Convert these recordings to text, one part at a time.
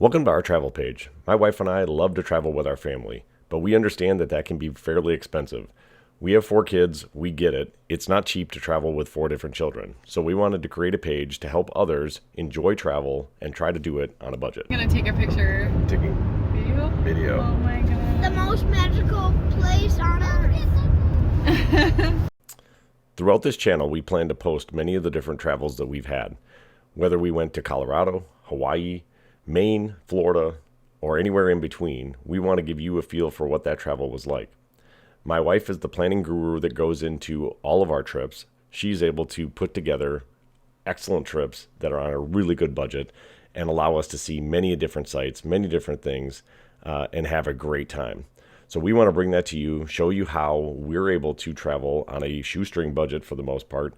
Welcome to our travel page. My wife and I love to travel with our family, but we understand that can be fairly expensive. We have 4 kids, we get it. It's not cheap to travel with 4 different children. So we wanted to create a page to help others enjoy travel and try to do it on a budget. I'm gonna take a picture. Taking video. Oh my god. The most magical place on earth. Throughout this channel, we plan to post many of the different travels that we've had. Whether we went to Colorado, Hawaii, Maine, Florida, or anywhere in between, we want to give you a feel for what that travel was like. My wife is the planning guru that goes into all of our trips. She's able to put together excellent trips that are on a really good budget and allow us to see many different sites, many different things, and have a great time. So we want to bring that to you, show you how we're able to travel on a shoestring budget for the most part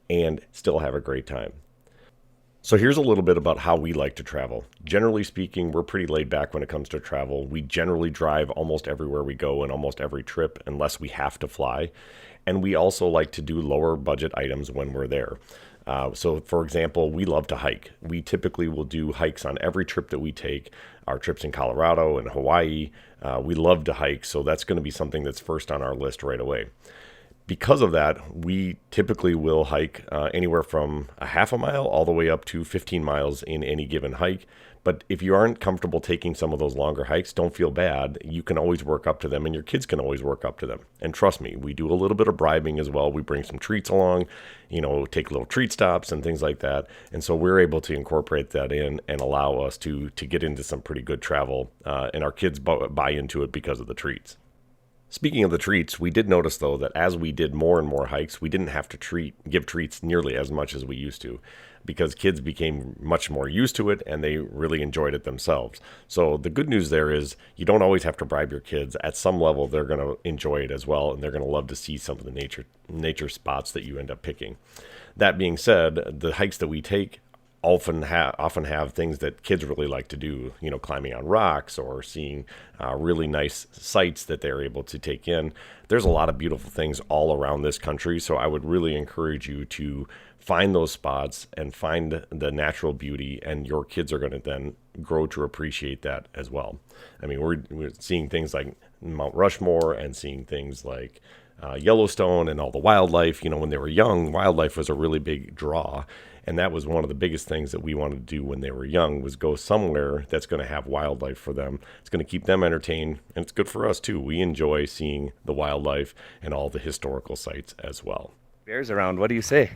and still have a great time. So here's a little bit about how we like to travel. Generally speaking, we're pretty laid back when it comes to travel. We generally drive almost everywhere we go and almost every trip unless we have to fly. And we also like to do lower budget items when we're there. So for example, we love to hike. We typically will do hikes on every trip that we take. Our trips in Colorado and Hawaii, we love to hike. So that's going to be something that's first on our list right away. Because of that, we typically will hike anywhere from a half a mile all the way up to 15 miles in any given hike. But if you aren't comfortable taking some of those longer hikes, don't feel bad. You can always work up to them, and your kids can always work up to them. And trust me, we do a little bit of bribing as well. We bring some treats along, take little treat stops and things like that. And so we're able to incorporate that in and allow us to get into some pretty good travel. And our kids buy into it because of the treats. Speaking of the treats, we did notice, though, that as we did more and more hikes, we didn't have to give treats nearly as much as we used to because kids became much more used to it and they really enjoyed it themselves. So the good news there is you don't always have to bribe your kids. At some level, they're going to enjoy it as well, and they're going to love to see some of the nature spots that you end up picking. That being said, the hikes that we take often have things that kids really like to do, climbing on rocks or seeing really nice sights that they're able to take in. There's a lot of beautiful things all around this country, so I would really encourage you to find those spots and find the natural beauty, and your kids are going to then grow to appreciate that as well. I mean, we're seeing things like Mount Rushmore and seeing things like Yellowstone and all the wildlife. When they were young, wildlife was a really big draw. And that was one of the biggest things that we wanted to do when they were young, was go somewhere that's going to have wildlife for them. It's going to keep them entertained, and it's good for us too. We enjoy seeing the wildlife and all the historical sites as well. Bears around, what do you say?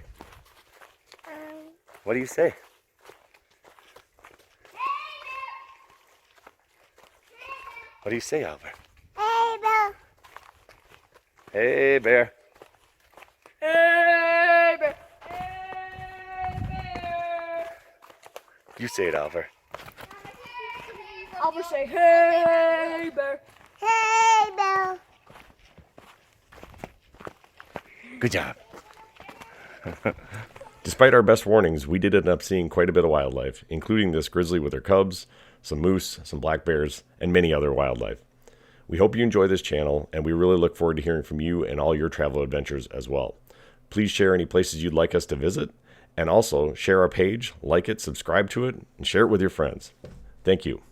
What do you say? What do you say, Albert? Hey, Bill. Hey, bear. Hey, bear. You say it, Albert. Albert say, hey, bear. Hey, Bill. Good job. Despite our best warnings, we did end up seeing quite a bit of wildlife, including this grizzly with her cubs, some moose, some black bears, and many other wildlife. We hope you enjoy this channel, and we really look forward to hearing from you and all your travel adventures as well. Please share any places you'd like us to visit, and also share our page, like it, subscribe to it, and share it with your friends. Thank you.